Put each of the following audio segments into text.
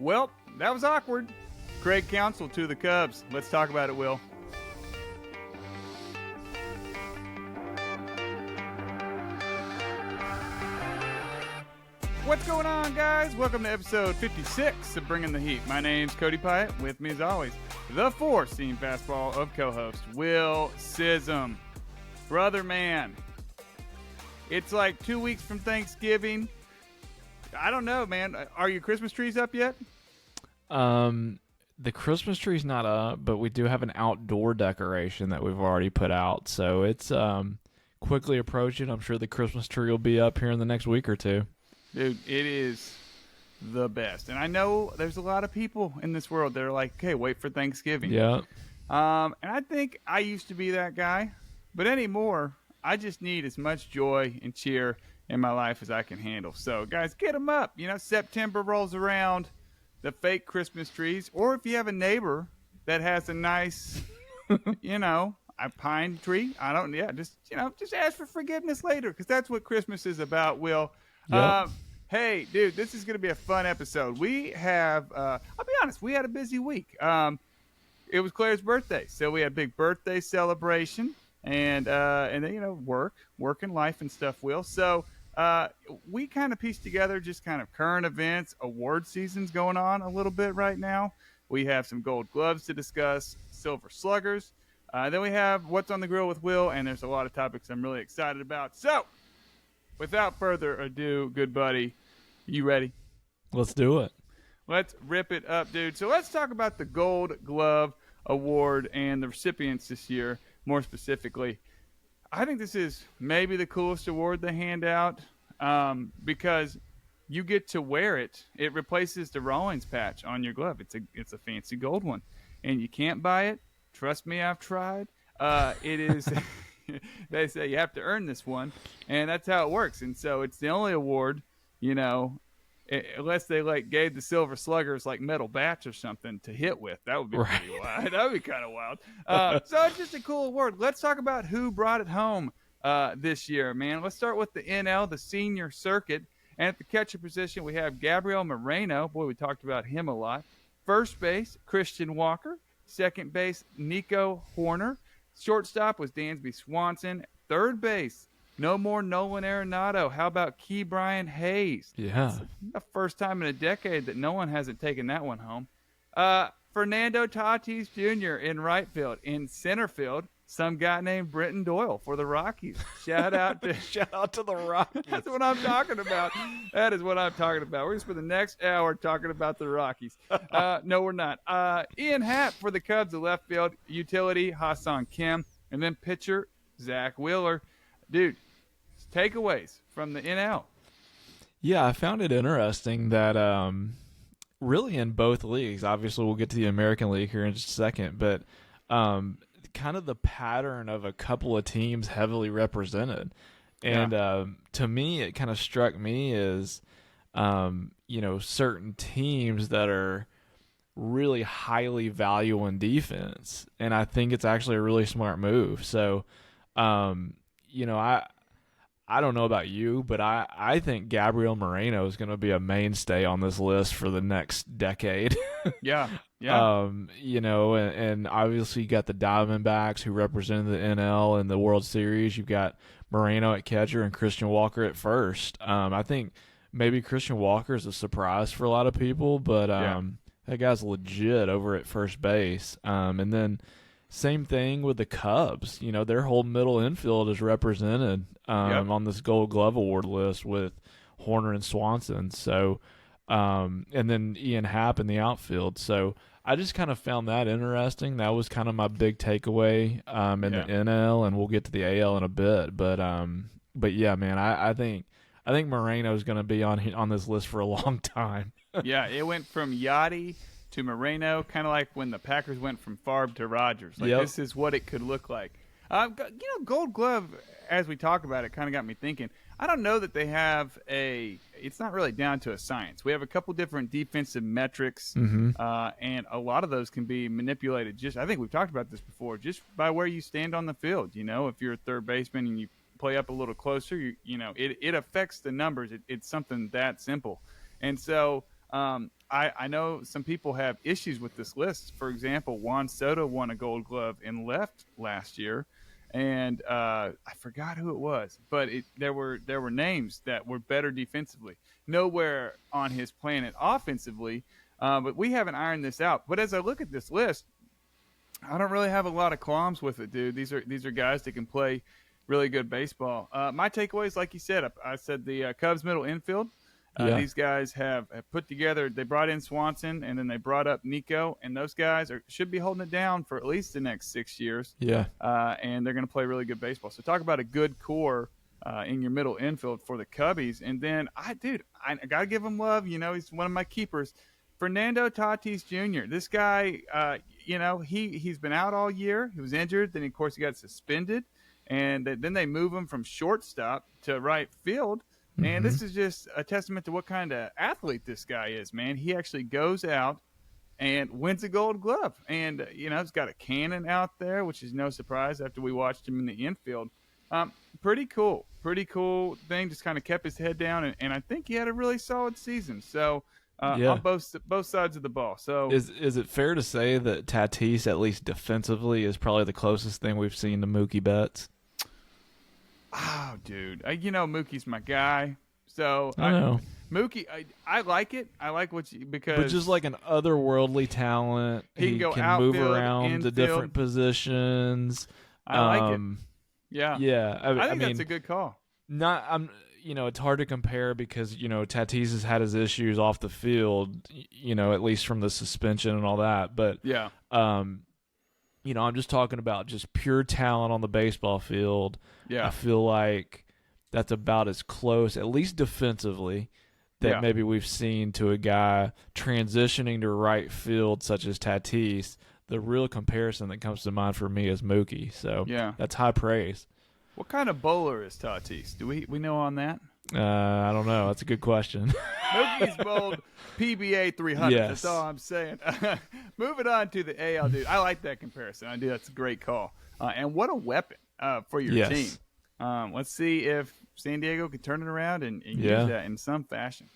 Well, that was awkward. Craig Counsell to the Cubs. Let's talk about it, Will. What's going on, guys? Welcome to episode 56 of Bringing the Heat. My name's Cody Pyatt. With me, as always, the four-seam fastball of co-host Will Sism. Brother man, it's like 2 weeks from Thanksgiving. I don't know, man. Are your Christmas trees up yet? The Christmas tree's not up, but we do have an outdoor decoration that we've already put out. So it's quickly approaching. I'm sure the Christmas tree will be up here in the next week or two. Dude, it is the best. And I know there's a lot of people in this world that are like, okay, wait for Thanksgiving. Yeah. And I think I used to be that guy. But anymore, I just need as much joy and cheer in my life as I can handle. So, guys, get them up. You know, September rolls around, the fake Christmas trees. Or if you have a neighbor that has a nice, a pine tree, just ask for forgiveness later, because that's what Christmas is about, Will. Yep. Hey, dude, this is going to be a fun episode. We have, I'll be honest, we had a busy week. It was Claire's birthday, so we had a big birthday celebration, and then, work and life and stuff, Will. So we kind of pieced together just kind of current events. Award season's going on a little bit right now. We have some gold gloves to discuss, silver sluggers. Then we have what's on the grill with Will, and there's a lot of topics I'm really excited about. So, without further ado, good buddy, you ready? Let's do it. Let's rip it up, dude. So let's talk about the Gold Glove Award and the recipients this year, more specifically. I think this is maybe the coolest award they hand out because you get to wear it. It replaces the Rawlings patch on your glove. It's a fancy gold one, and you can't buy it. Trust me, I've tried. It is... They say you have to earn this one, and that's how it works. And so it's the only award, unless they gave the silver sluggers like metal bats or something to hit with. That would be pretty wild. That would be kind of wild. So it's just a cool award. Let's talk about who brought it home this year, man. Let's start with the NL, the senior circuit. And at the catcher position, we have Gabriel Moreno. Boy, we talked about him a lot. First base, Christian Walker. Second base, Nico Horner. Shortstop was Dansby Swanson. Third base, no more Nolan Arenado. How about Key Brian Hayes? Yeah. It's the first time in a decade that no one hasn't taken that one home. Fernando Tatis Jr. in right field. In center field, some guy named Brenton Doyle for the Rockies. Shout out to the Rockies. That's what I'm talking about. That is what I'm talking about. We're going to spend the next hour talking about the Rockies. No, we're not. Ian Happ for the Cubs, the left field utility, Ha-Seong Kim, and then pitcher Zach Wheeler. Dude, takeaways from the NL. Yeah, I found it interesting that really in both leagues, obviously we'll get to the American League here in just a second, but kind of the pattern of a couple of teams heavily represented. And to me, it kind of struck me as, certain teams that are really highly valuing defense. And I think it's actually a really smart move. So, I don't know about you, but I think Gabriel Moreno is going to be a mainstay on this list for the next decade. Yeah. And obviously you got the Diamondbacks who represented the NL in the World Series. You've got Moreno at catcher and Christian Walker at first. I think maybe Christian Walker is a surprise for a lot of people, but that guy's legit over at first base. And then same thing with the Cubs. Their whole middle infield is represented on this Gold Glove Award list with Horner and Swanson. So, and then Ian Happ in the outfield. So I just kind of found that interesting. That was kind of my big takeaway in the NL, and we'll get to the AL in a bit. But yeah, man, I think Moreno is going to be on this list for a long time. Yeah, it went from Yachty to Moreno, kind of like when the Packers went from Favre to Rodgers. This is what it could look like. Gold Glove, as we talk about it, kind of got me thinking. I don't know that they have it's not really down to a science. We have a couple different defensive metrics, and a lot of those can be manipulated. I think we've talked about this before, just by where you stand on the field. If you're a third baseman and you play up a little closer, it affects the numbers. It's something that simple. And so I know some people have issues with this list. For example, Juan Soto won a Gold Glove in left last year, and I forgot who it was, but there were names that were better defensively. Nowhere on his planet offensively, but we haven't ironed this out. But as I look at this list, I don't really have a lot of qualms with it, dude. These are guys that can play really good baseball. My takeaways, like you said, I said the Cubs middle infield. These guys have put together. They brought in Swanson, and then they brought up Nico, and those guys should be holding it down for at least the next 6 years. Yeah. And they're going to play really good baseball. So talk about a good core in your middle infield for the Cubbies. And then I got to give him love. He's one of my keepers. Fernando Tatis Jr. This guy, he's been out all year. He was injured. Then, of course, he got suspended. And then they move him from shortstop to right field. And this is just a testament to what kind of athlete this guy is, man. He actually goes out and wins a Gold Glove. And, he's got a cannon out there, which is no surprise after we watched him in the infield. Pretty cool thing. Just kind of kept his head down. And I think he had a really solid season. So, on both sides of the ball. So is it fair to say that Tatis, at least defensively, is probably the closest thing we've seen to Mookie Betts? Oh, dude, Mookie's my guy. So I know Mookie. I like it. I like because but just like an otherworldly talent, he can move outfield, around infield. to different positions. I like it. Yeah. I think that's a good call. It's hard to compare because, Tatis has had his issues off the field, at least from the suspension and all that. But, yeah. I'm just talking about just pure talent on the baseball field. Yeah. I feel like that's about as close, at least defensively, that maybe we've seen to a guy transitioning to right field such as Tatis. The real comparison that comes to mind for me is Mookie. So that's high praise. What kind of bowler is Tatis? Do we know on that? I don't know. That's a good question. Mookie's bowled PBA 300. Yes. That's all I'm saying. Moving on to the AL, dude. I like that comparison. I do. That's a great call. And what a weapon for your team. Let's see if San Diego can turn it around and use that in some fashion.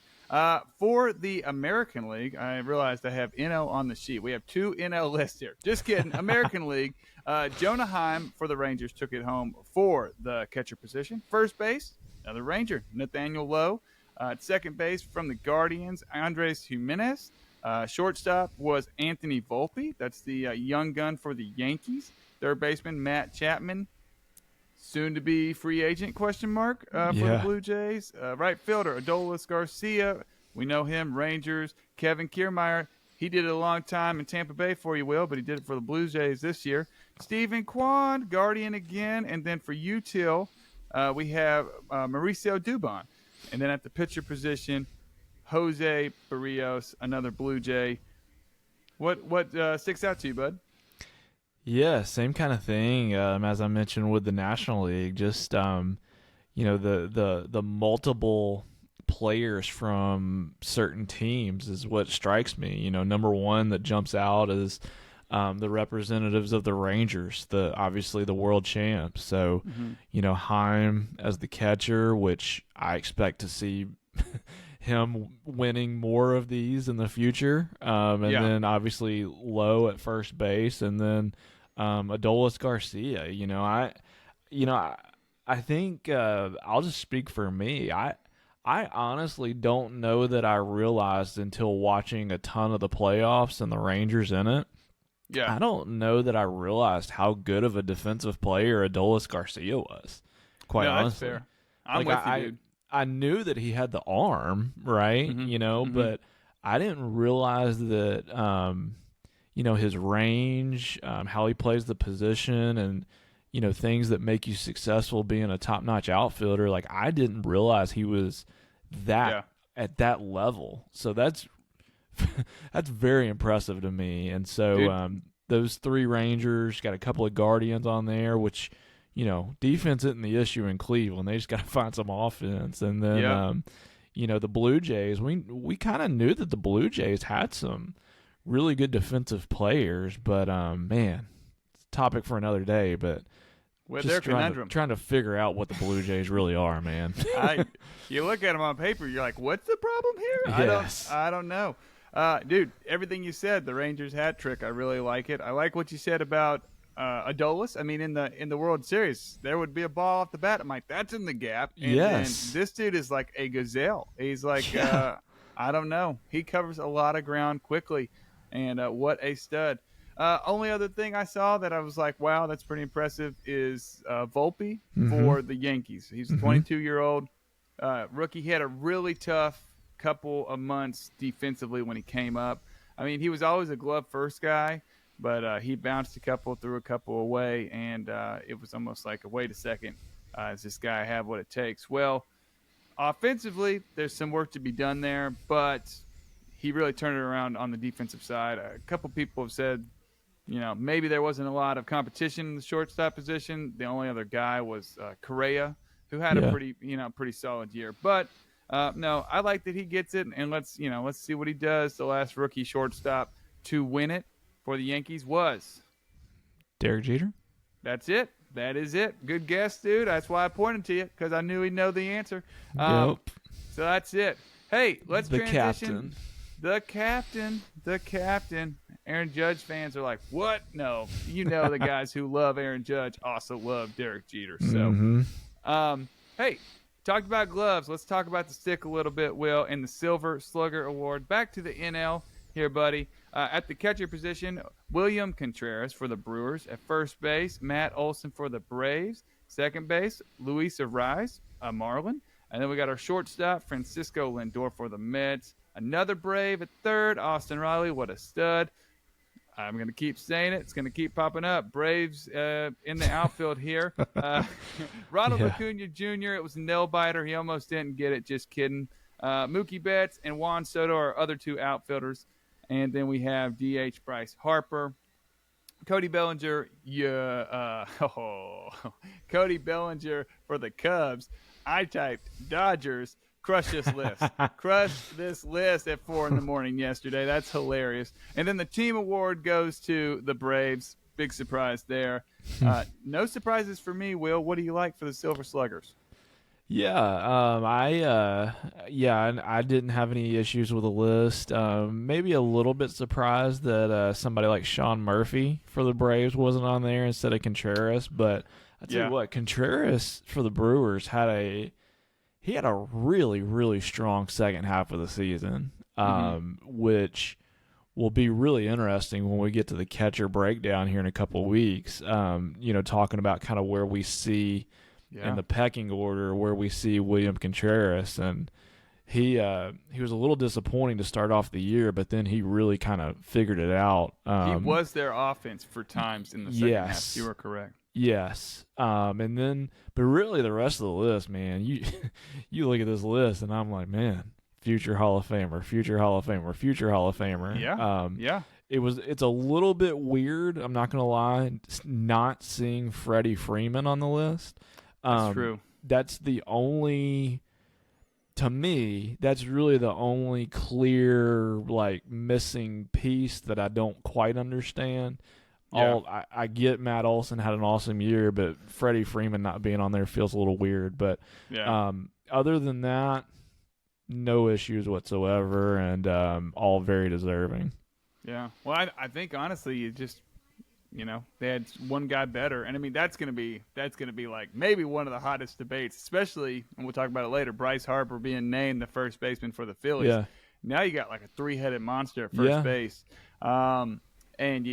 For the American League, I realized I have NL on the sheet. We have 2 NL lists here. Just kidding. American League, Jonah Heim for the Rangers took it home for the catcher position. First base, another Ranger, Nathaniel Lowe. At second base from the Guardians, Andres Jimenez. Shortstop was Anthony Volpe. That's the young gun for the Yankees. Third baseman, Matt Chapman. Soon to be free agent, for the Blue Jays. Right fielder, Adolis Garcia. We know him, Rangers. Kevin Kiermaier. He did it a long time in Tampa Bay for you, Will, but he did it for the Blue Jays this year. Stephen Kwan, Guardian again. And then for Util, we have Mauricio Dubon. And then at the pitcher position, Jose Barrios, another Blue Jay. What sticks out to you, bud? Yeah, same kind of thing as I mentioned with the National League. Just the multiple players from certain teams is what strikes me. Number one that jumps out is the representatives of the Rangers, obviously the world champs. So, Heim as the catcher, which I expect to see him winning more of these in the future. Then obviously Lowe at first base, and then Adolis Garcia. I think I'll just speak for me. I honestly don't know that I realized until watching a ton of the playoffs and the Rangers in it. Yeah. I don't know that I realized how good of a defensive player Adolis Garcia was. Quite honestly. That's fair. I'm with you, dude. I knew that he had the arm, right? But I didn't realize that his range, how he plays the position, and things that make you successful being a top-notch outfielder. Like, I didn't realize he was at that level. So that's very impressive to me. And so those 3 Rangers, got a couple of Guardians on there, which defense isn't the issue in Cleveland. They just got to find some offense. And then the Blue Jays, we kind of knew that the Blue Jays had some really good defensive players, but man, it's a topic for another day. But their conundrum, trying to figure out what the Blue Jays really are, man. You look at them on paper, you're like, what's the problem here? Yes. I don't know. Dude, everything you said, the Rangers hat trick, I really like it. I like what you said about Adolis. I mean, in the World Series, there would be a ball off the bat. I'm like, that's in the gap, and then Yes. this dude is like a gazelle. He's like, Yeah. I don't know. He covers a lot of ground quickly, and what a stud. Only other thing I saw that I was like, wow, that's pretty impressive is Volpe Mm-hmm. for the Yankees. He's a Mm-hmm. 22-year-old rookie. He had a really tough couple of months defensively when he came up. I mean, he was always a glove first guy, but he bounced a couple, threw a couple away, and it was almost like, wait a second, does this guy have what it takes? Well, offensively, there's some work to be done there, but he really turned it around on the defensive side. A couple people have said, maybe there wasn't a lot of competition in the shortstop position. The only other guy was Correa, who had a Yeah. pretty solid year. But no, I like that he gets it, and let's see what he does. The last rookie shortstop to win it for the Yankees was. Derek Jeter. That's it. That is it. Good guess, dude. That's why I pointed to you, because I knew he'd know the answer. Yep. So that's it. Hey, let's The transition. captain. The captain. Aaron Judge fans are like, what? No. The guys who love Aaron Judge also love Derek Jeter. So, Mm-hmm. Hey, talked about gloves. Let's talk about the stick a little bit, Will, and the Silver Slugger Award. Back to the NL here, buddy. At the catcher position, William Contreras for the Brewers. At first base, Matt Olson for the Braves. Second base, Luis Ariz, a Marlin. And then we got our shortstop, Francisco Lindor for the Mets. Another Brave at third, Austin Riley. What a stud. I'm going to keep saying it. It's going to keep popping up. Braves in the outfield here. Ronald Yeah. Acuna Jr., it was a nail-biter. He almost didn't get it. Just kidding. Mookie Betts and Juan Soto are other two outfielders. And then we have DH Bryce Harper. Cody Bellinger, Cody Bellinger for the Cubs. I typed Dodgers. Crush this list. Crush this list at 4 a.m. yesterday. That's hilarious. And then the team award goes to the Braves. Big surprise there. No surprises for me, Will. What do you like for the Silver Sluggers? Yeah, I didn't have any issues with the list. Maybe a little bit surprised that somebody like Sean Murphy for the Braves wasn't on there instead of Contreras. But I tell you what, Contreras for the Brewers had a really, really strong second half of the season, which will be really interesting when we get to the catcher breakdown here in a couple of weeks. Talking about kind of where we see in the pecking order, where we see William Contreras, and he was a little disappointing to start off the year, but then he really kind of figured it out. He was their offense for times in the second half. You were correct. Yes. And then, but really the rest of the list, man, you look at this list and I'm like, man, future Hall of Famer, future Hall of Famer, future Hall of Famer. Yeah. It's a little bit weird, I'm not going to lie, not seeing Freddie Freeman on the list. That's true. That's to me, that's really the only clear, like, missing piece that I don't quite understand. Yeah. I get Matt Olson had an awesome year, but Freddie Freeman not being on there feels a little weird. But other than that, no issues whatsoever, and all very deserving. Yeah. Well, I think honestly, you just they had one guy better, and I mean that's gonna be like maybe one of the hottest debates, especially, and we'll talk about it later. Bryce Harper being named the first baseman for the Phillies. Yeah. Now you got like a three-headed monster at first base. And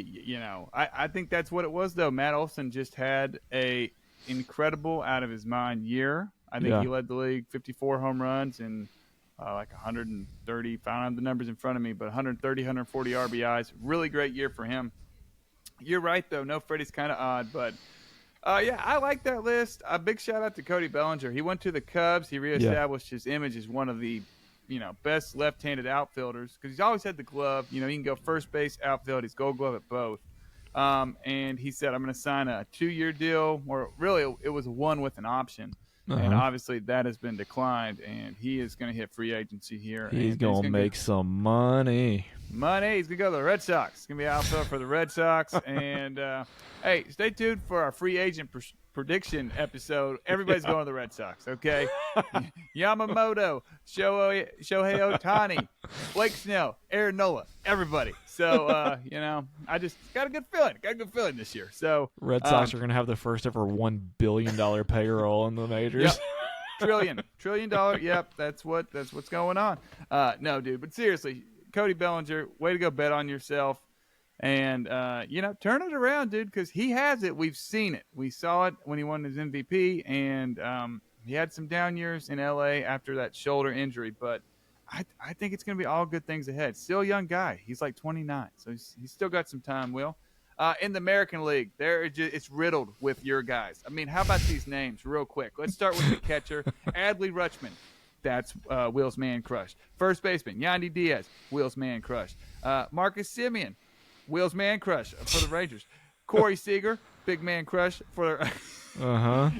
I think that's what it was though. Matt Olson just had a incredible, out of his mind year. I think he led the league, 54 home runs and like 130. I don't have the numbers in front of me, but 130, 140 RBIs. Really great year for him. You're right though. No, Freddie's kind of odd, but I like that list. A big shout out to Cody Bellinger. He went to the Cubs. He reestablished his image as one of the best left-handed outfielders because he's always had the glove. He can go first base, outfield. He's Gold Glove at both. And he said, "I'm going to sign a 2-year deal," or really, it was one with an option. And obviously, that has been declined. And he is going to hit free agency here. He's going to make some money. Money. He's going to go to the Red Sox. It's going to be outfield for the Red Sox. And, hey, stay tuned for our free agent prediction episode. Everybody's going to the Red Sox, okay? Yamamoto, Shohei Ohtani, Blake Snell, Aaron Nola, everybody. So, I just got a good feeling this year. So Red Sox are going to have the first ever $1 billion payroll in the majors. Yep. Trillion dollar. Yep, that's what's going on. No, dude, but seriously, Cody Bellinger, way to go, bet on yourself, and turn it around, dude, because he has it. We've seen it. We saw it when he won his MVP, and he had some down years in LA after that shoulder injury, but I think it's going to be all good things ahead. Still a young guy. He's like 29, so he's still got some time, Will. In the American League, it's riddled with your guys. I mean, how about these names real quick? Let's start with the catcher, Adley Rutschman. That's Will's man crush. First baseman, Yandy Diaz, Will's man crush. Marcus Semien, Will's man crush for the Rangers. Corey Seager, big man crush for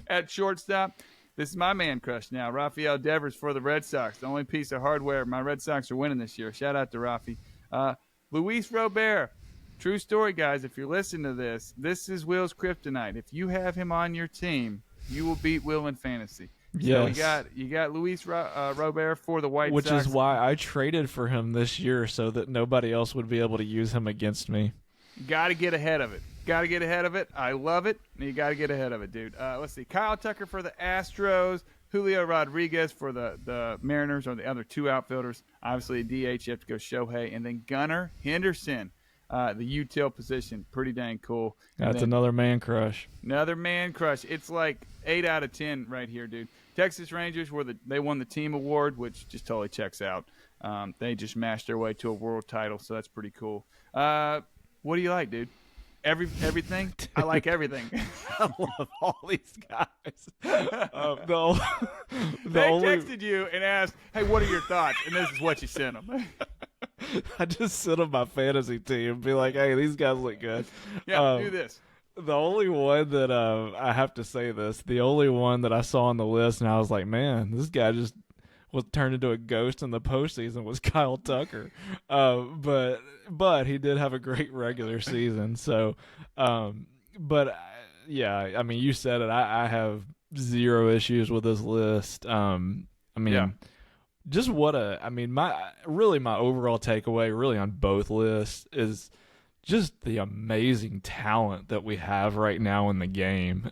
at shortstop. This is my man crush now, Rafael Devers for the Red Sox. The only piece of hardware my Red Sox are winning this year. Shout out to Rafi. Luis Robert. True story, guys. If you're listening to this, this is Will's kryptonite. If you have him on your team, you will beat Will in fantasy. Yes. So you got Luis Robert for the White Which Sox. is why I traded for him this year so that nobody else would be able to use him against me. Got to get ahead of it. I love it. You got to get ahead of it, dude. Let's see. Kyle Tucker for the Astros. Julio Rodriguez for the Mariners are the other two outfielders. Obviously, DH, you have to go Shohei. And then Gunnar Henderson. The util position, pretty dang cool. That's another man crush. Another man crush. It's like 8 out of 10 right here, dude. Texas Rangers they won the team award, which just totally checks out. They just mashed their way to a world title, so that's pretty cool. What do you like, dude? Everything? I like everything. I love all these guys. They texted you and asked, "Hey, what are your thoughts?" And this is what you sent them. I just sit on my fantasy team and be like, hey, these guys look good. Yeah, do this. The only one that I have to say this, the only one that I saw on the list and I was like, man, this guy just was turned into a ghost in the postseason was Kyle Tucker. But he did have a great regular season. So, yeah, I mean, you said it. I have zero issues with this list. Just my overall takeaway really on both lists is just the amazing talent that we have right now in the game.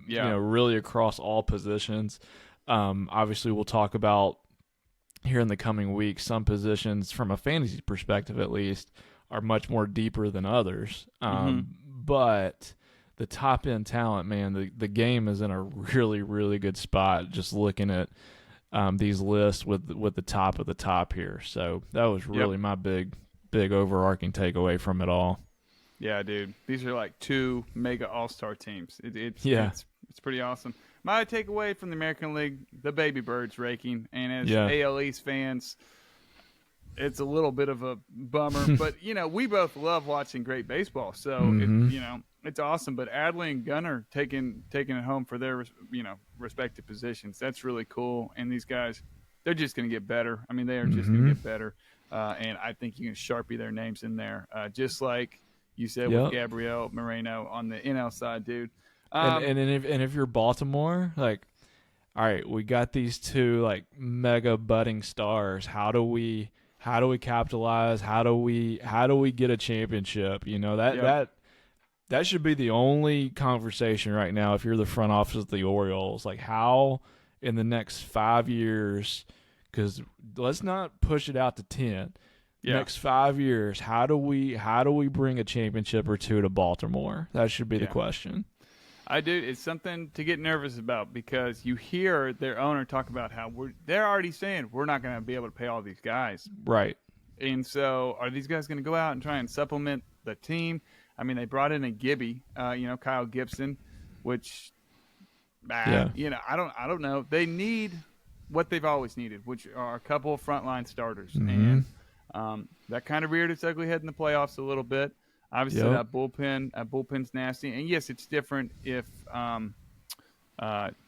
Really across all positions. Obviously we'll talk about here in the coming weeks, some positions from a fantasy perspective, at least, are much more deeper than others. But the top end talent, man, the game is in a really, really good spot. Just looking at these lists with the top of the top here. So that was really my big overarching takeaway from it all. Yeah, dude. These are like two mega all-star teams. It's pretty awesome. My takeaway from the American League, the baby birds raking. And as AL East fans, it's a little bit of a bummer. But, we both love watching great baseball. So, it's awesome. But Adley and Gunnar taking it home for their, respective positions. That's really cool. And these guys, they're just going to get better. I mean, they are just going to get better. And I think you can Sharpie their names in there, just like you said with Gabriel Moreno on the NL side, dude. And if you're Baltimore, like, all right, we got these two like mega budding stars. How do we capitalize? How do we get a championship? That should be the only conversation right now if you're the front office of the Orioles. Like, how in the next 5 years, because let's not push it out to 10. Next 5 years, how do we bring a championship or two to Baltimore? That should be the question. I do. It's something to get nervous about because you hear their owner talk about how they're already saying we're not going to be able to pay all these guys. Right. And so are these guys going to go out and try and supplement the team? I mean, they brought in a Gibby, Kyle Gibson, which, I don't know. They need what they've always needed, which are a couple of frontline starters. And that kind of reared its ugly head in the playoffs a little bit. Obviously, that bullpen's nasty. And, yes, it's different if,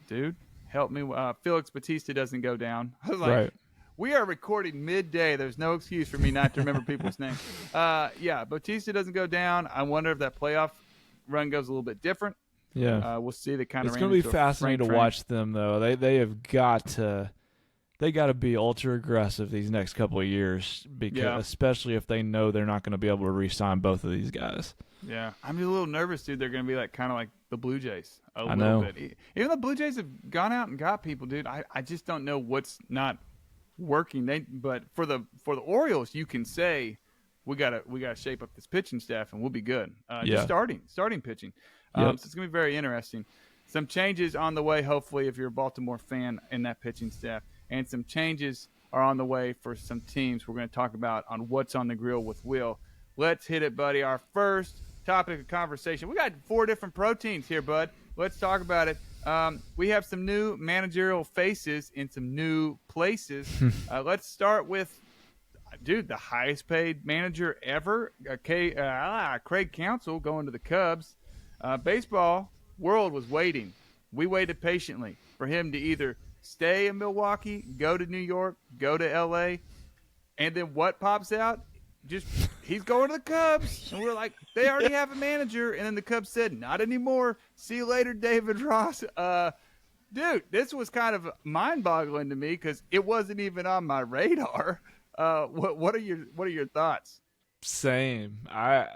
dude, help me, Felix Bautista doesn't go down. I was like, We are recording midday. There's no excuse for me not to remember people's names. Yeah, Bautista doesn't go down. I wonder if that playoff run goes a little bit different. Yeah. We'll see. They kind of It's going to be fascinating to watch them, though. They have got to be ultra aggressive these next couple of years, because especially if they know they're not going to be able to re-sign both of these guys. Yeah, I'm just a little nervous, dude. They're going to be kind of like the Blue Jays a I little know. bit. Even the Blue Jays have gone out and got people, dude. I just don't know what's not working. But for the Orioles, you can say we gotta shape up this pitching staff and we'll be good. Just starting pitching. So it's gonna be very interesting. Some changes on the way, hopefully, if you're a Baltimore fan, in that pitching staff, and some changes are on the way for some teams we're going to talk about on What's on the Grill with Will. Let's hit it, buddy. Our first topic of conversation. We got 4 different proteins here, bud. Let's talk about it. We have some new managerial faces in some new places. Let's start with, dude, the highest paid manager ever, Craig Counsell, going to the Cubs. Baseball world was waiting. We waited patiently for him to either stay in Milwaukee, go to New York, go to L.A., and then what pops out? Just he's going to the Cubs. And we're like, they already have a manager. And then the Cubs said, not anymore. See you later, David Ross. Dude, this was kind of mind-boggling to me because it wasn't even on my radar. What are your thoughts? Same.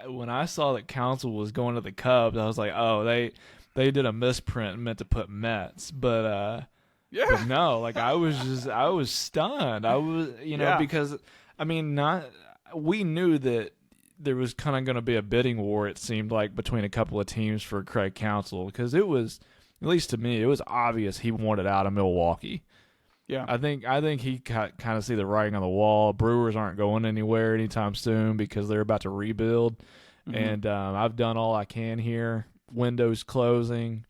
When I saw that Counsell was going to the Cubs, I was like, oh, they did a misprint and meant to put Mets, but no, like I was stunned. I was, because I mean, we knew that there was kind of going to be a bidding war. It seemed like between a couple of teams for Craig Counsell, because it was, at least to me, it was obvious he wanted out of Milwaukee. Yeah, I think he kind of see the writing on the wall. Brewers aren't going anywhere anytime soon because they're about to rebuild, and I've done all I can here. Windows closing.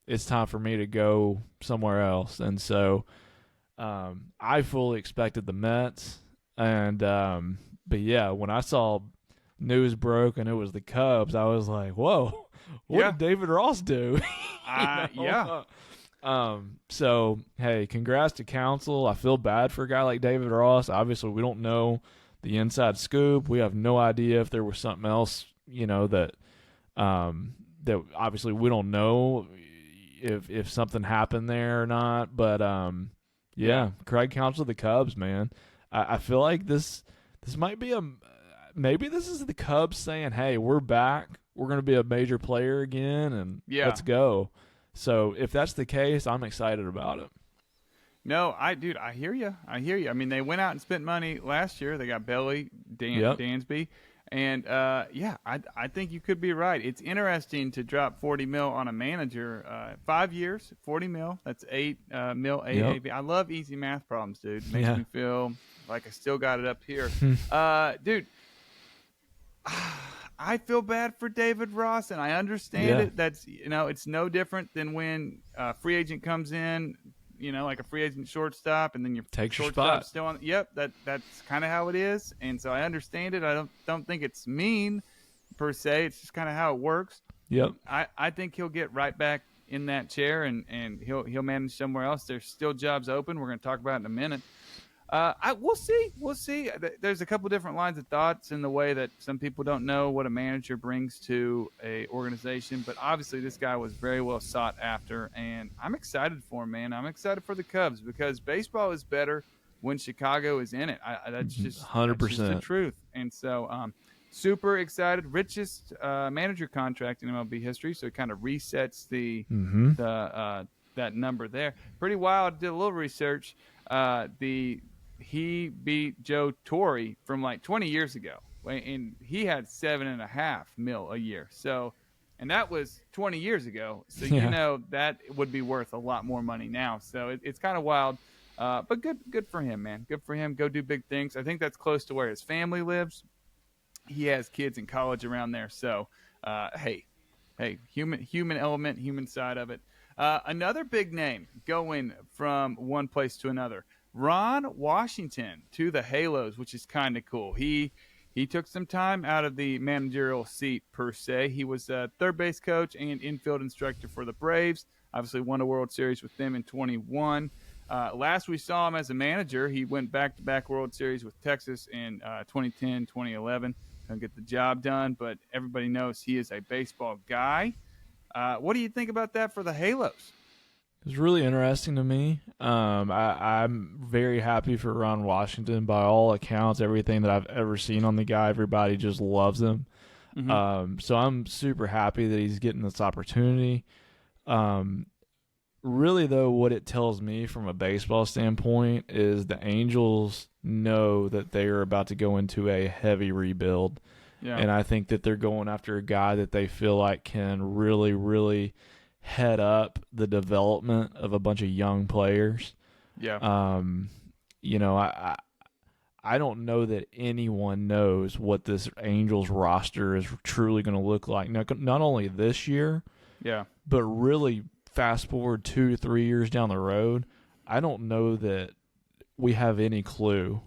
It's time for me to go somewhere else, and so I fully expected the Mets, and but yeah, when I saw news broke and it was the Cubs, I was like, whoa, what did David Ross do? Yeah. So hey, congrats to Counsell. I feel bad for a guy like David Ross. Obviously, we don't know the inside scoop. We have no idea if there was something else, that obviously we don't know if something happened there or not. But Craig Counsell, the Cubs, man. I feel like this might be maybe this is the Cubs saying, hey, we're back. We're going to be a major player again, and let's go. So if that's the case, I'm excited about it. No, I hear you. I mean, they went out and spent money last year. They got Belly, Dansby, and I think you could be right. It's interesting to drop $40 million on a manager. 5 years, $40 million. That's $8 million AAV. I love easy math problems, dude. Makes me feel like I still got it up here, dude. I feel bad for David Ross, and I understand it. That's it's no different than when a free agent comes in, like a free agent shortstop, and then your shortstop still on. Yep, that's kind of how it is, and so I understand it. I don't think it's mean per se. It's just kind of how it works. Yep. I think he'll get right back in that chair, and he'll manage somewhere else. There's still jobs open. We're going to talk about it in a minute. We'll see. There's a couple different lines of thoughts in the way that some people don't know what a manager brings to a organization, but obviously this guy was very well sought after, and I'm excited for him, man. I'm excited for the Cubs because baseball is better when Chicago is in it. That's just 100%. That's just the truth. And so, super excited. Richest manager contract in MLB history, so it kind of resets that number there. Pretty wild. Did a little research. He beat Joe Torre from like 20 years ago, and he had $7.5 million a year. So, and that was 20 years ago. So that would be worth a lot more money now. So it's kind of wild, but good for him, man. Good for him. Go do big things. I think that's close to where his family lives. He has kids in college around there. So, hey, human element, human side of it. Another big name going from one place to another. Ron Washington to the Halos, which is kind of cool. He took some time out of the managerial seat per se. He was a third base coach and infield instructor for the Braves. Obviously won a World Series with them in 21. Last we saw him as a manager, he went back-to-back World Series with Texas in 2010, 2011. Couldn't get the job done, but everybody knows he is a baseball guy. What do you think about that for the Halos? It's really interesting to me. I'm very happy for Ron Washington. By all accounts, everything that I've ever seen on the guy, everybody just loves him. Mm-hmm. So I'm super happy that he's getting this opportunity. Really, though, what it tells me from a baseball standpoint is the Angels know that they are about to go into a heavy rebuild. Yeah. And I think that they're going after a guy that they feel like can really, really head up the development of a bunch of young players. Yeah. I don't know that anyone knows what this Angels roster is truly going to look like. Not only this year, Yeah. but really fast forward 2 to 3 years down the road, I don't know that we have any clue,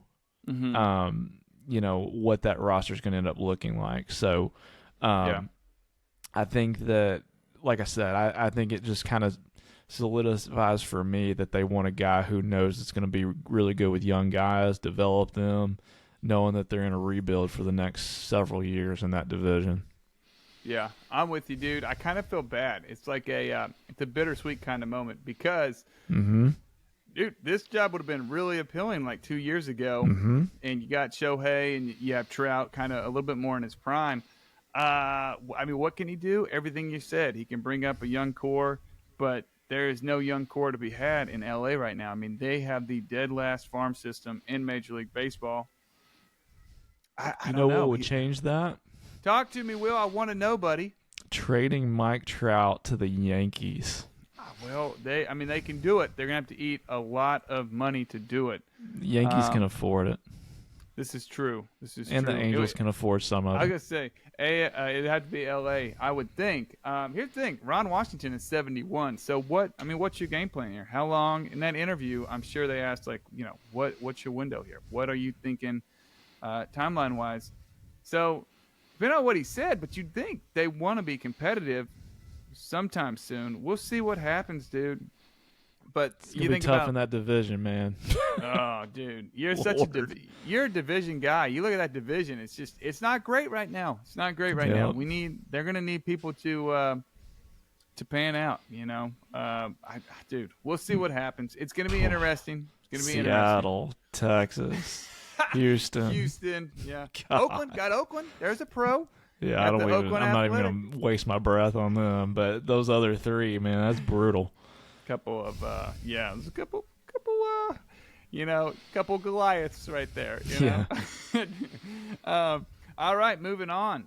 what that roster is going to end up looking like. So, I think that, like I said, I think it just kind of solidifies for me that they want a guy who knows it's going to be really good with young guys, develop them, knowing that they're in a rebuild for the next several years in that division. Yeah, I'm with you, dude. I kind of feel bad. It's like it's a bittersweet kind of moment because, dude, this job would have been really appealing like 2 years ago, and you got Shohei and you have Trout kind of a little bit more in his prime. I mean, what can he do? Everything you said. He can bring up a young core, but there is no young core to be had in LA right now. I mean, they have the dead last farm system in Major League Baseball. I don't know what would change that? Talk to me, Will. I want to know, buddy. Trading Mike Trout to the Yankees. Well, they can do it. They're going to have to eat a lot of money to do it. The Yankees can afford it. This is true. And the Angels can afford some of it. I was going to say, it had to be L.A., I would think. Here's the thing. Ron Washington is 71. So what's your game plan here? How long? In that interview, I'm sure they asked, what's your window here? What are you thinking timeline-wise? So, depending on what he said, but you'd think they want to be competitive sometime soon. We'll see what happens, dude. But it's gonna be tough in that division, man. Oh, dude, you're you're a division guy. You look at that division; it's not great right now. It's not great right now. They're gonna need people to pan out. Dude, we'll see what happens. It's gonna be interesting. It's gonna be Seattle, Texas, Houston, yeah. God. Oakland, got Oakland. There's a pro. Yeah, I'm not even gonna waste my breath on them. But those other three, man, that's brutal. Couple of there's a couple Goliaths right there. All right, moving on.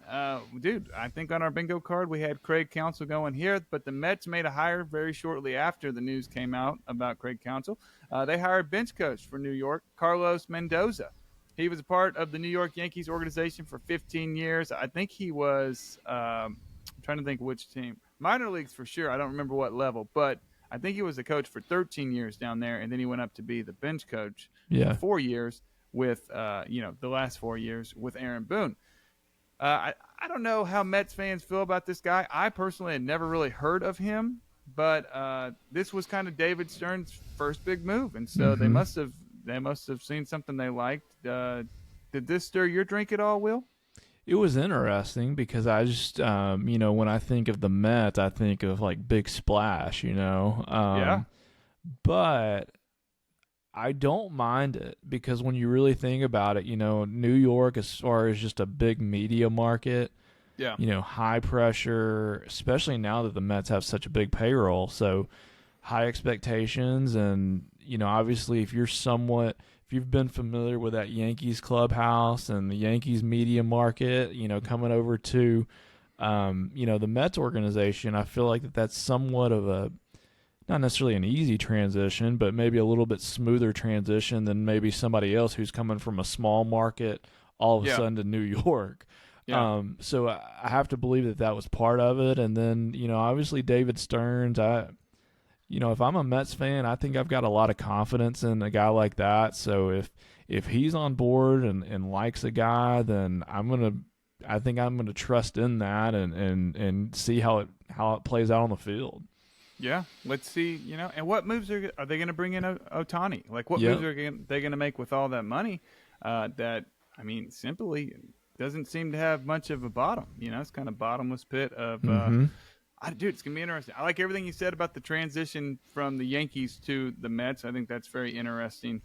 Dude, I think on our bingo card we had Craig Counsell going here, but the Mets made a hire very shortly after the news came out about Craig Counsell. They hired bench coach for New York, Carlos Mendoza. He was a part of the New York Yankees organization for 15 years. I think he was I'm trying to think which team. Minor leagues for sure. I don't remember what level, but I think he was the coach for 13 years down there, and then he went up to be the bench coach for 4 years with, the last 4 years with Aaron Boone. I don't know how Mets fans feel about this guy. I personally had never really heard of him, but this was kind of David Stern's first big move, and so they must have seen something they liked. Did this stir your drink at all, Will? It was interesting because I just, when I think of the Mets, I think of like Big Splash, But I don't mind it because when you really think about it, New York, as far as just a big media market, high pressure, especially now that the Mets have such a big payroll. So high expectations. And, obviously if you've been familiar with that Yankees clubhouse and the Yankees media market, coming over to, the Mets organization, I feel like that's somewhat of a, not necessarily an easy transition, but maybe a little bit smoother transition than maybe somebody else who's coming from a small market all of a sudden to New York. Yeah. So I have to believe that was part of it. And then, obviously David Stearns, if I'm a Mets fan, I think I've got a lot of confidence in a guy like that. So if he's on board and likes a guy, then I think I'm gonna trust in that and see how it plays out on the field. Yeah, let's see. And what moves are they going to bring in Otani? Like, what moves Yep. are they going to make with all that money? That I mean, simply doesn't seem to have much of a bottom. It's kind of bottomless pit of. Mm-hmm. Dude, it's gonna be interesting. I like everything you said about the transition from the Yankees to the Mets. I think that's very interesting.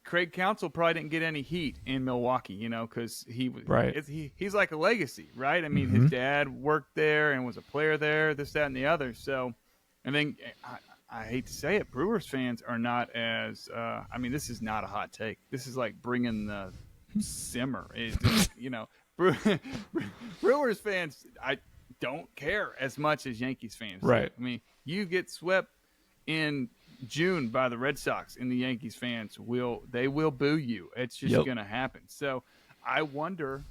Craig Counsell probably didn't get any heat in Milwaukee, because Right. he's like a legacy, right? I mean, his Mm-hmm. dad worked there and was a player there, this, that, and the other. So, and then I hate to say it, Brewers fans are not as. I mean, this is not a hot take. This is like bringing the simmer. Brewers fans, I don't care as much as Yankees fans do. Right. I mean, you get swept in June by the Red Sox, and the Yankees fans will boo you. It's just Yep. going to happen. So I wonder.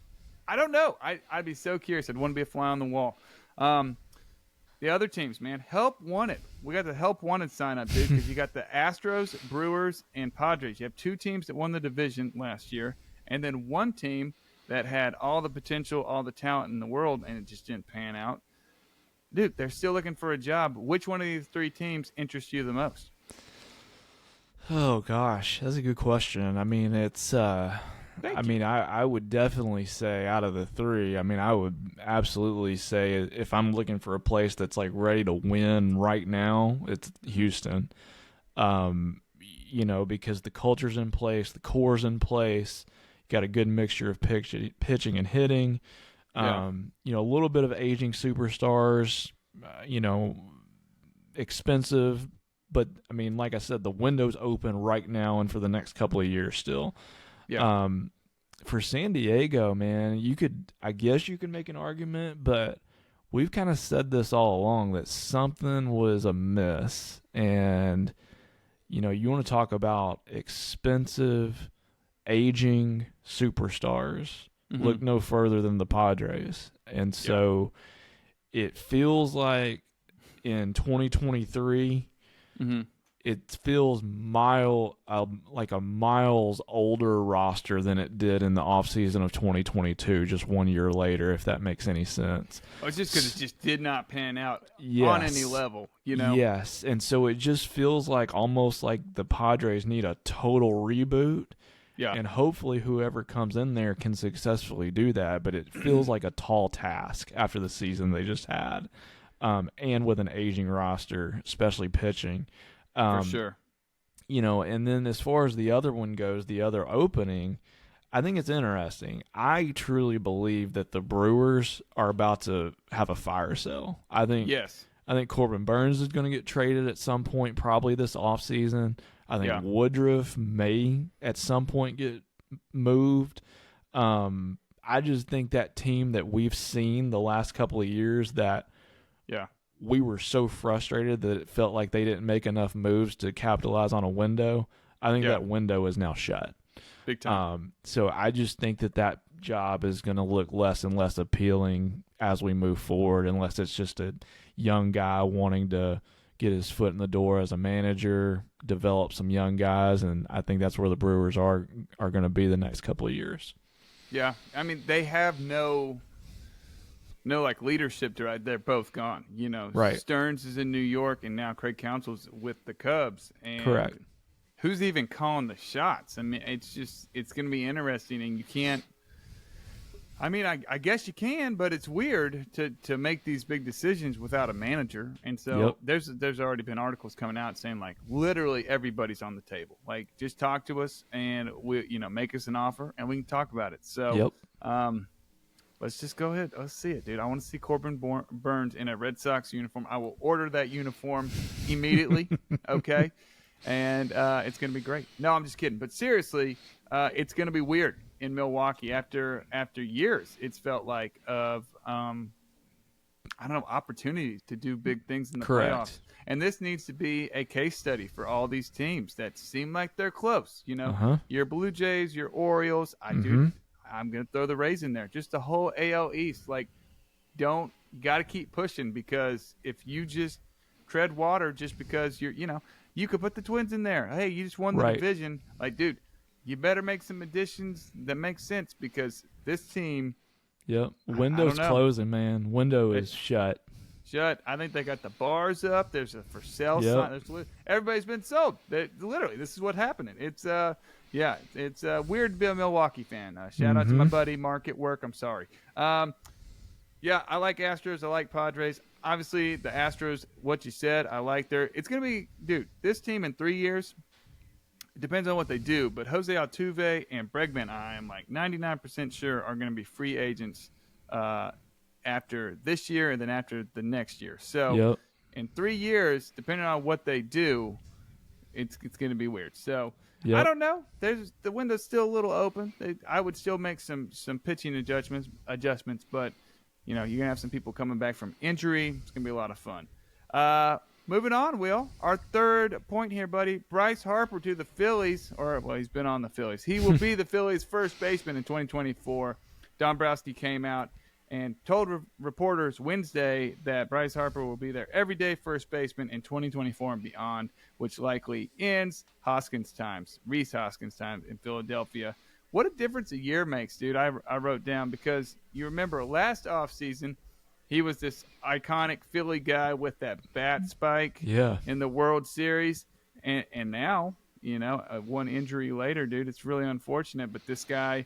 I don't know. I'd be so curious. I'd want to be a fly on the wall. The other teams, man, help wanted. We got the help wanted sign up, dude, because you got the Astros, Brewers, and Padres. You have two teams that won the division last year, and then one team that had all the potential, all the talent in the world, and it just didn't pan out. Dude, they're still looking for a job. Which one of these three teams interests you the most? Oh gosh, that's a good question. I mean, it's Thank you. I would definitely say out of the three, I mean, I would absolutely say if I'm looking for a place that's like ready to win right now, it's Houston. Because the culture's in place, the core's in place, you got a good mixture of pitching and hitting. Yeah. A little bit of aging superstars, expensive, but I mean, like I said, the window's open right now and for the next couple of years still. Yeah. For San Diego, man, I guess you could make an argument, but we've kind of said this all along that something was amiss. And, you want to talk about expensive, aging superstars. Mm-hmm. Look no further than the Padres. And so it feels like in 2023, Mm-hmm. it feels like a miles older roster than it did in the offseason of 2022, just 1 year later, if that makes any sense. Oh, it's just because it just did not pan out Yes. on any level, Yes, and so it just feels like almost like the Padres need a total reboot, Yeah. and hopefully whoever comes in there can successfully do that, but it feels like a tall task after the season they just had, and with an aging roster, especially pitching. For sure. And then as far as the other one goes, the other opening, I think it's interesting. I truly believe that the Brewers are about to have a fire sale. Yes. I think Corbin Burns is going to get traded at some point, probably this offseason. I think Yeah. Woodruff may at some point get moved. I just think that team that we've seen the last couple of years that Yeah. we were so frustrated that it felt like they didn't make enough moves to capitalize on a window. I think that window is now shut. Big time. So I just think that job is going to look less and less appealing as we move forward, unless it's just a young guy wanting to get his foot in the door as a manager, develop some young guys, and I think that's where the Brewers are going to be the next couple of years. Yeah. I mean, they have no like leadership to they're both gone. Right. Stearns is in New York, and now Craig Counsell's with the Cubs. And Correct. who's even calling the shots? I mean, it's going to be interesting, and you can't. I mean, I guess you can, but it's weird to make these big decisions without a manager. And so there's already been articles coming out saying like literally everybody's on the table. Like just talk to us and we make us an offer and we can talk about it. So let's just go ahead. Let's see it, dude. I want to see Corbin Burns in a Red Sox uniform. I will order that uniform immediately. Okay. And it's going to be great. No, I'm just kidding. But seriously, it's going to be weird in Milwaukee after years. It's felt like of opportunities to do big things in the playoffs. And this needs to be a case study for all these teams that seem like they're close. Your Blue Jays, your Orioles. I'm going to throw the Rays in there. Just the whole AL East. Like, you got to keep pushing, because if you just tread water just because you could put the Twins in there. Hey, you just won the division. Like, dude, you better make some additions that make sense, because this team. Yep. Window's closing, man. Window is shut. Shut. I think they got the bars up. There's a for sale Yep. sign. Everybody's been sold. Literally, this is what's happening. It's it's weird to be a Milwaukee fan. Shout out to my buddy Mark at work. I'm sorry. Yeah, I like Astros. I like Padres. Obviously, the Astros, what you said, I like their. It's going to be, dude, this team in 3 years, it depends on what they do, but Jose Altuve and Bregman, I am like 99% sure are going to be free agents after this year and then after the next year. So Yep. in 3 years, depending on what they do, it's going to be weird. So Yep. I don't know. There's the window's still a little open. I would still make some pitching adjustments, but you know, you're going to have some people coming back from injury. It's going to be a lot of fun. Moving on, Will. Our third point here, buddy. Bryce Harper to the Phillies. Well, he's been on the Phillies. He will be the Phillies' first baseman in 2024. Dombrowski came out and told reporters Wednesday that Bryce Harper will be their everyday first baseman in 2024 and beyond, which likely ends Rhys Hoskins' time in Philadelphia. What a difference a year makes, dude. I wrote down because you remember last offseason, he was this iconic Philly guy with that bat spike in the World Series. And now, you know, one injury later, dude, it's really unfortunate. But this guy,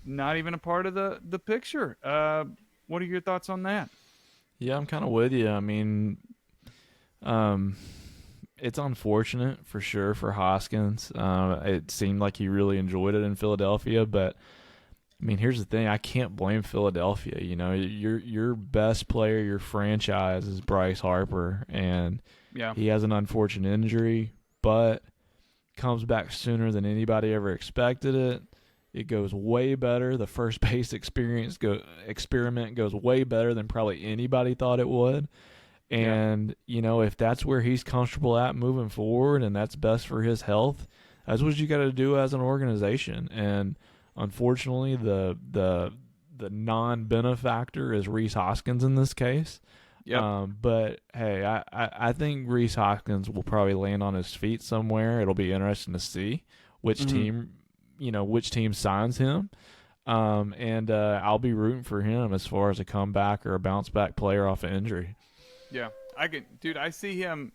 not even a part of the picture. What are your thoughts on that? Yeah, I'm kind of with you. I mean, it's unfortunate for sure for Hoskins. It seemed like he really enjoyed it in Philadelphia, but I mean, here's the thing: I can't blame Philadelphia. You know, your best player, your franchise is Bryce Harper, and he has an unfortunate injury, but comes back sooner than anybody ever expected it. It goes way better. The first base experiment goes way better than probably anybody thought it would. And, you know, if that's where he's comfortable at moving forward and that's best for his health, that's what you got to do as an organization. And unfortunately, the non-benefactor is Rhys Hoskins in this case. But, hey, I think Rhys Hoskins will probably land on his feet somewhere. It'll be interesting to see which team signs him. And I'll be rooting for him as far as a comeback or a bounce-back player off an injury. Yeah, I see him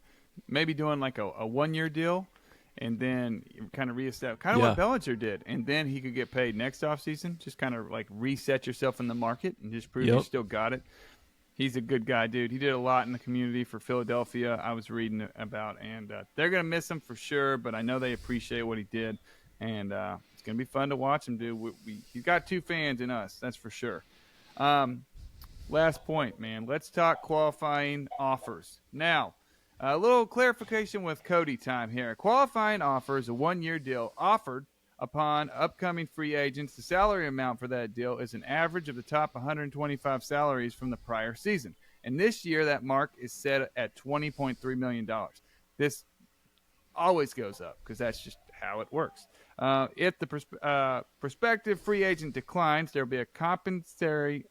maybe doing like a 1-year deal and then kind of reestablish, kind of what Bellinger did. And then he could get paid next offseason, just kind of like reset yourself in the market and just prove you still got it. He's a good guy, dude. He did a lot in the community for Philadelphia, I was reading about. And they're going to miss him for sure, but I know they appreciate what he did. And it's going to be fun to watch him, dude. He's got two fans in us, that's for sure. Last point, man. Let's talk qualifying offers. Now, a little clarification with Cody time here. Qualifying offer is a 1-year deal offered upon upcoming free agents. The salary amount for that deal is an average of the top 125 salaries from the prior season. And this year, that mark is set at $20.3 million. This always goes up because that's just how it works. If the prospective free agent declines, there will be a compensatory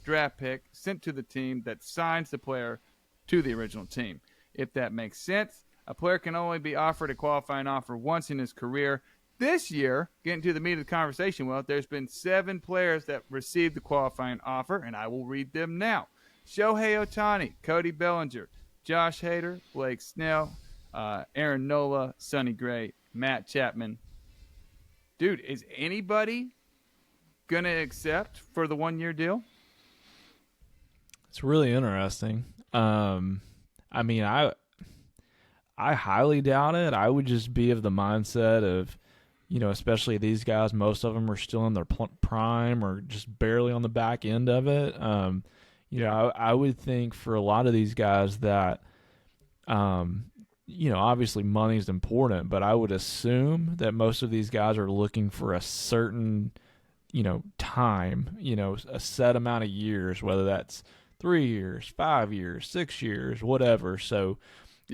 draft pick sent to the team that signs the player to the original team. If that makes sense, a player can only be offered a qualifying offer once in his career. This year, getting to the meat of the conversation, well, there's been 7 players that received the qualifying offer, and I will read them now. Shohei Ohtani, Cody Bellinger, Josh Hader, Blake Snell, Aaron Nola, Sonny Gray, Matt Chapman. Dude, is anybody going to accept for the 1-year deal? It's really interesting. I mean, I highly doubt it. I would just be of the mindset of, you know, especially these guys, most of them are still in their prime or just barely on the back end of it. You know, I would think for a lot of these guys that, you know, obviously money is important, but I would assume that most of these guys are looking for a certain, you know, time, you know, a set amount of years, whether that's 3 years, 5 years, 6 years, whatever. So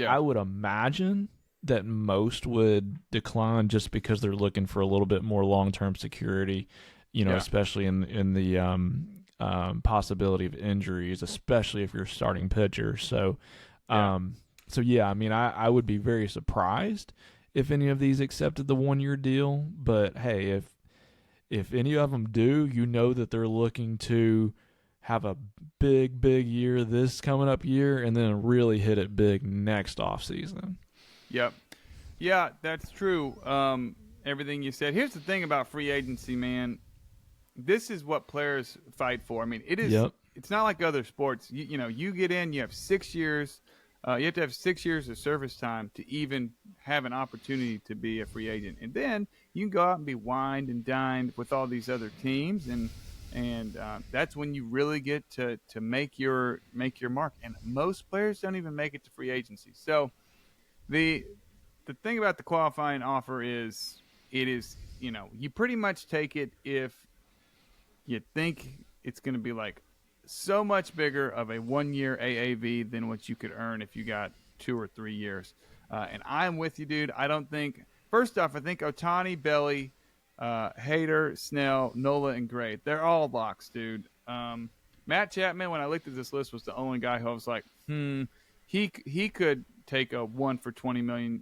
I would imagine that most would decline just because they're looking for a little bit more long-term security, you know, especially in the possibility of injuries, especially if you're a starting pitcher. So, So, yeah, I mean, I would be very surprised if any of these accepted the 1-year deal. But, hey, if any of them do, you know that they're looking to have a big year this coming up year, and then really hit it big next offseason. Yep. Yeah, that's true. Everything you said. Here's the thing about free agency, man. This is what players fight for. I mean, it is. Yep. It's not like other sports. You get in. You have 6 years. You have to have 6 years of service time to even have an opportunity to be a free agent, and then you can go out and be wined and dined with all these other teams, and that's when you really get to make your mark. And most players don't even make it to free agency. So the thing about the qualifying offer is it is you pretty much take it if you think it's going to be like so much bigger of a 1-year AAV than what you could earn if you got 2 or 3 years. And I'm with you, dude. I don't think – first off, I think Ohtani, Belly, Hader, Snell, Nola, and Gray, they're all locks, dude. Matt Chapman, when I looked at this list, was the only guy who I was like, he could take a 1 for $20 million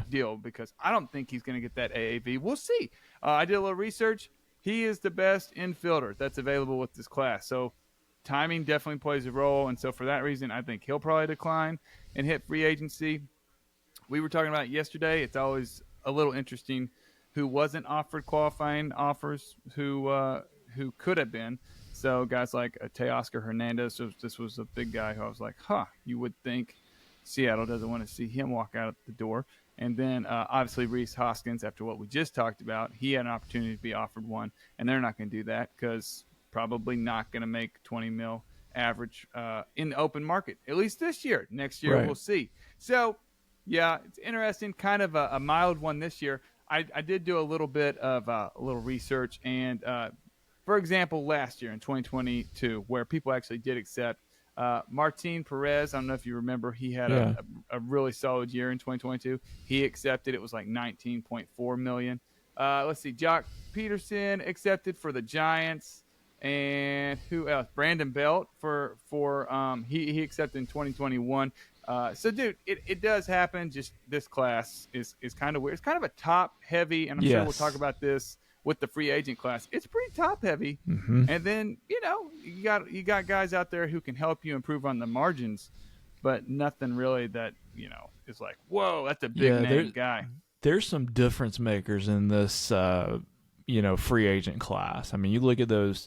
deal because I don't think he's going to get that AAV. We'll see. I did a little research. He is the best infielder that's available with this class. So timing definitely plays a role. And so for that reason, I think he'll probably decline and hit free agency. We were talking about it yesterday. It's always a little interesting who wasn't offered qualifying offers, who could have been. So guys like Teoscar Hernandez, this was a big guy who I was like, you would think Seattle doesn't want to see him walk out the door. And then obviously Rhys Hoskins, after what we just talked about, he had an opportunity to be offered one, and they're not going to do that because probably not going to make 20 mil average in the open market, at least this year. Next year, We'll see. So, yeah, it's interesting, kind of a mild one this year. I did do a little bit of a little research, and for example, last year in 2022, where people actually did accept Martin Perez, I don't know if you remember, he had a really solid year in 2022. He accepted. It was like $19.4 million. Let's see. Jock Peterson accepted for the Giants. And who else? Brandon Belt for he accepted in 2021. So, dude, it does happen. Just this class is kind of weird. It's kind of a top-heavy, and I'm sure we'll talk about this with the free agent class. It's pretty top heavy. And then, you got guys out there who can help you improve on the margins, but nothing really that, is like, whoa, that's a big name guy. There's some difference makers in this, free agent class. I mean, you look at those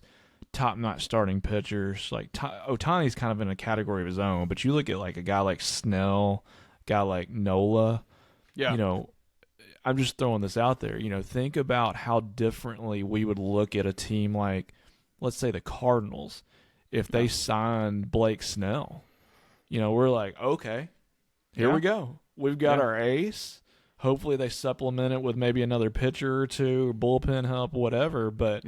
top-notch starting pitchers. Like Ohtani's kind of in a category of his own, but you look at like a guy like Snell, a guy like Nola, I'm just throwing this out there. Think about how differently we would look at a team like, let's say, the Cardinals if they signed Blake Snell. We're like, okay, here we go. We've got our ace. Hopefully they supplement it with maybe another pitcher or two, bullpen help, whatever. But,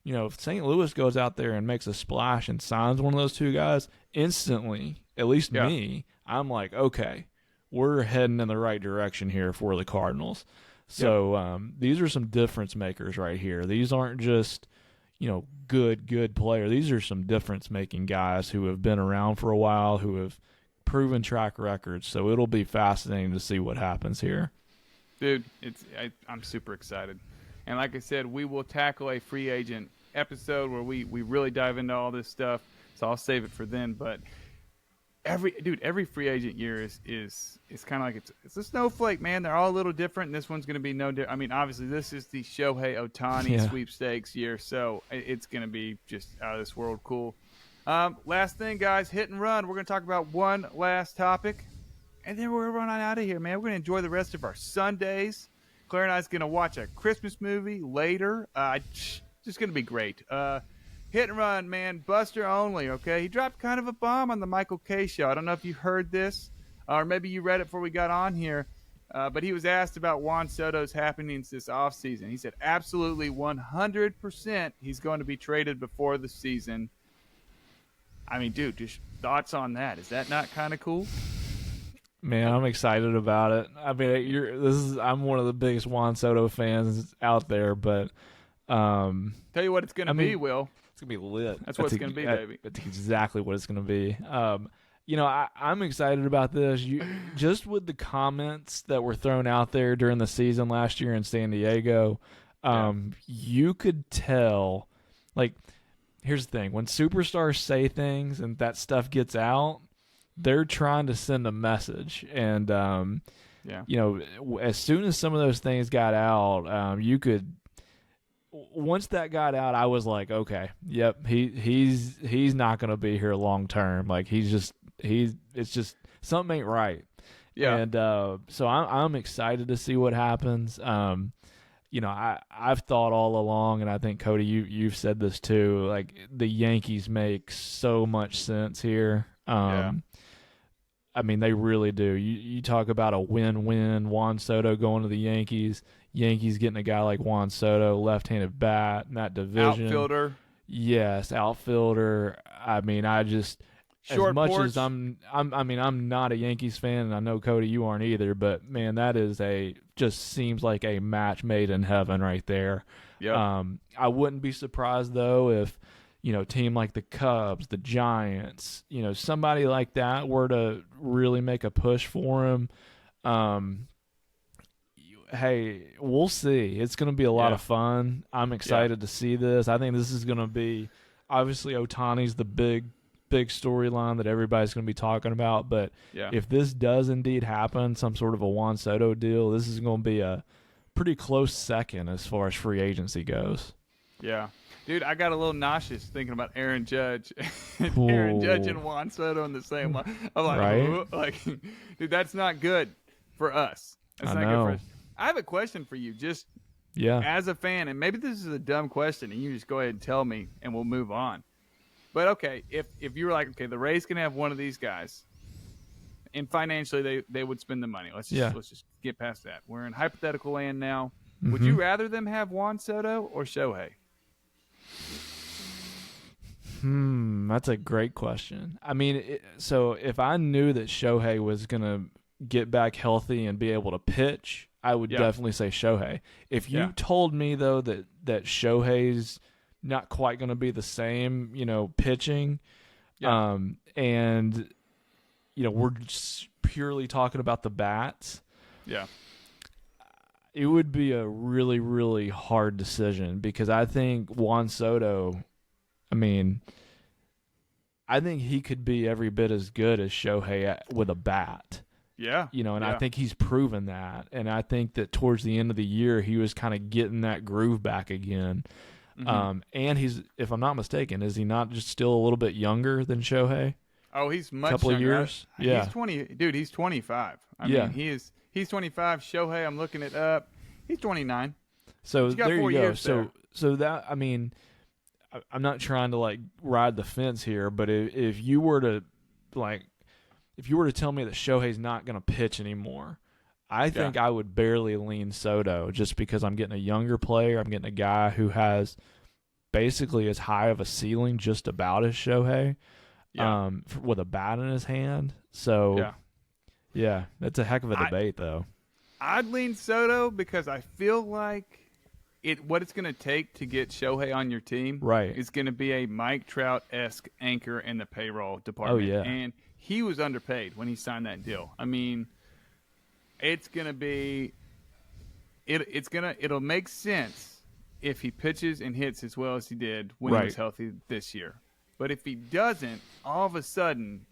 if St. Louis goes out there and makes a splash and signs one of those two guys, instantly, at least me, I'm like, okay, we're heading in the right direction here for the Cardinals. So these are some difference makers right here. These aren't just, good player. These are some difference-making guys who have been around for a while, who have proven track records. So it'll be fascinating to see what happens here. Dude, I'm super excited. And like I said, we will tackle a free agent episode where we really dive into all this stuff. So I'll save it for then. But every free agent year is kind of like it's a snowflake, man. They're all a little different, and this one's going to be no different. I mean, obviously, this is the Shohei Ohtani sweepstakes year, so it's going to be just out of this world cool. Last thing, guys, hit and run. We're going to talk about one last topic, and then we're going to run on out of here, man. We're going to enjoy the rest of our Sundays. Claire and I is going to watch a Christmas movie later. Just going to be great. Hit and run, man. Buster only, okay? He dropped kind of a bomb on the Michael Kay show. I don't know if you heard this, or maybe you read it before we got on here, but he was asked about Juan Soto's happenings this offseason. He said absolutely 100% he's going to be traded before the season. I mean, dude, just thoughts on that. Is that not kind of cool? Man, I'm excited about it. I mean, I'm one of the biggest Juan Soto fans out there, but tell you what it's going to be, Will. It's going to be lit. That's what it's going to be, baby. That's exactly what it's going to be. I'm excited about this. Just with the comments that were thrown out there during the season last year in San Diego, you could tell, like, here's the thing: when superstars say things and that stuff gets out, they're trying to send a message. And Yeah. as soon as some of those things got out, you could. Once that got out, I was like, okay, yep, he's not going to be here long term. Like it's just something ain't right. Yeah. And so I'm excited to see what happens. I've thought all along, and I think Cody, you've said this too. Like the Yankees make so much sense here. Yeah. I mean, they really do. You talk about a win-win. Juan Soto going to the Yankees. Yankees getting a guy like Juan Soto, left-handed bat in that division. Outfielder. Yes, outfielder. I mean, Short as much porch. as I'm not a Yankees fan, and I know Cody, you aren't either. But man, that is just seems like a match made in heaven right there. Yeah. I wouldn't be surprised though if team like the Cubs, the Giants, somebody like that were to really make a push for him. Hey, we'll see. It's going to be a lot of fun. I'm excited to see this. I think this is going to be obviously Ohtani's the big storyline that everybody's going to be talking about. But if this does indeed happen, some sort of a Juan Soto deal, this is going to be a pretty close second as far as free agency goes. Yeah. Dude, I got a little nauseous thinking about Aaron Judge. Aaron Judge and Juan Soto in the same line. I'm like, right? Dude, that's not good for us. That's not good for us. I have a question for you, just as a fan, and maybe this is a dumb question, and you just go ahead and tell me, and we'll move on. But okay, if you were like, okay, the Rays can have one of these guys, and financially they would spend the money. Let's just get past that. We're in hypothetical land now. Mm-hmm. Would you rather them have Juan Soto or Shohei? That's a great question. I mean, so if I knew that Shohei was gonna get back healthy and be able to pitch, I would definitely say Shohei. If you told me though that Shohei's not quite going to be the same, pitching, and we're just purely talking about the bats, it would be a really, really hard decision because I think Juan Soto, I think he could be every bit as good as Shohei with a bat. Yeah. I think he's proven that. And I think that towards the end of the year, he was kind of getting that groove back again. Mm-hmm. And he's, if I'm not mistaken, is he not just still a little bit younger than Shohei? Oh, he's much couple younger. Of years? Yeah. He's 20. Dude, he's 25. I mean, he's 25. Shohei, I'm looking it up. He's 29. So there you go. So that, I'm not trying to ride the fence here, but if you were to tell me that Shohei's not going to pitch anymore, I think I would barely lean Soto just because I'm getting a younger player. I'm getting a guy who has basically as high of a ceiling just about as Shohei with a bat in his hand. So, that's a heck of a debate, though. I'd lean Soto because I feel like what it's going to take to get Shohei on your team is going to be a Mike Trout-esque anchor in the payroll department. Oh, yeah. And he was underpaid when he signed that deal. I mean, it's going to be it'll make sense if he pitches and hits as well as he did when he was healthy this year. But if he doesn't, all of a sudden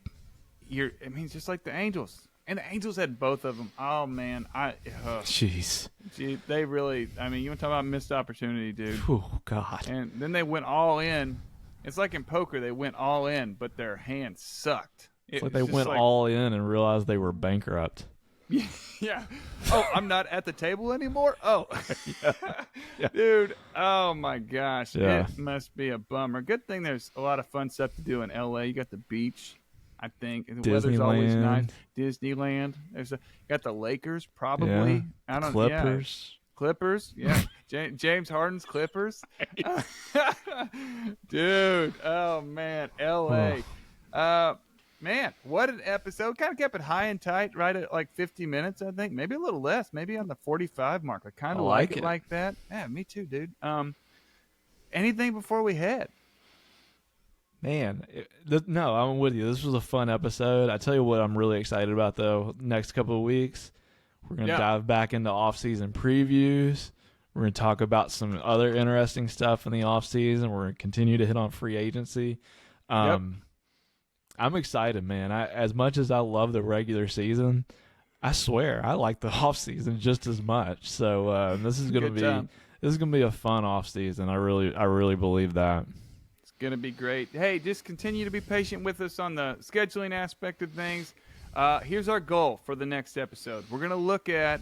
it's just like the Angels. And the Angels had both of them. Oh man, jeez. They really, you want to talk about missed opportunity, dude. Oh God. And then they went all in. It's like in poker, they went all in, but their hand sucked. It's like they went all in and realized they were bankrupt. Yeah. Oh, I'm not at the table anymore? Oh. Yeah. Dude, oh my gosh. Yeah. It must be a bummer. Good thing there's a lot of fun stuff to do in L.A. You got the beach, I think. The weather's always nice. Disneyland. Got the Lakers, probably. Yeah. I don't Clippers. Yeah. Clippers, yeah. James Harden's Clippers. Dude, oh man, L.A. Man, what an episode. Kind of kept it high and tight, right at like 50 minutes, I think. Maybe a little less, maybe on the 45 mark. I kind of like it like that. Yeah, me too, dude. Anything before we head? Man, no, I'm with you. This was a fun episode. I tell you what I'm really excited about, though. Next couple of weeks, we're going to dive back into off-season previews. We're going to talk about some other interesting stuff in the offseason. We're going to continue to hit on free agency. I'm excited, man. As much as I love the regular season, I swear I like the offseason just as much. So this is going to be a fun offseason. I really believe that. It's going to be great. Hey, just continue to be patient with us on the scheduling aspect of things. Here's our goal for the next episode. We're going to look at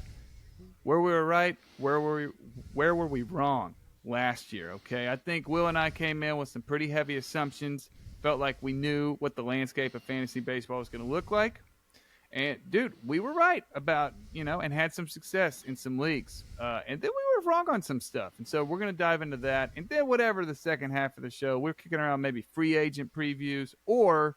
where we were right, where were we wrong last year, okay? I think Will and I came in with some pretty heavy assumptions. Felt like we knew what the landscape of fantasy baseball was going to look like. And, dude, we were right about, and had some success in some leagues. And then we were wrong on some stuff. And so we're going to dive into that. And then whatever the second half of the show, we're kicking around maybe free agent previews or,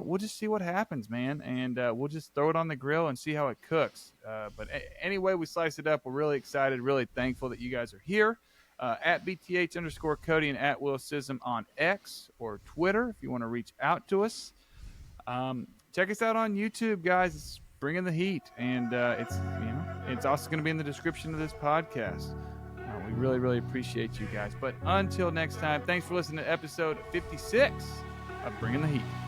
we'll just see what happens, man. And we'll just throw it on the grill and see how it cooks. But anyway, we slice it up. We're really excited, really thankful that you guys are here. At BTH_Cody and at Will Sism on X or Twitter if you want to reach out to us. Check us out on YouTube, guys. It's bringing the heat, and it's also going to be in the description of this podcast. We really, really appreciate you guys. But until next time, thanks for listening to episode 56 of Bringing the Heat.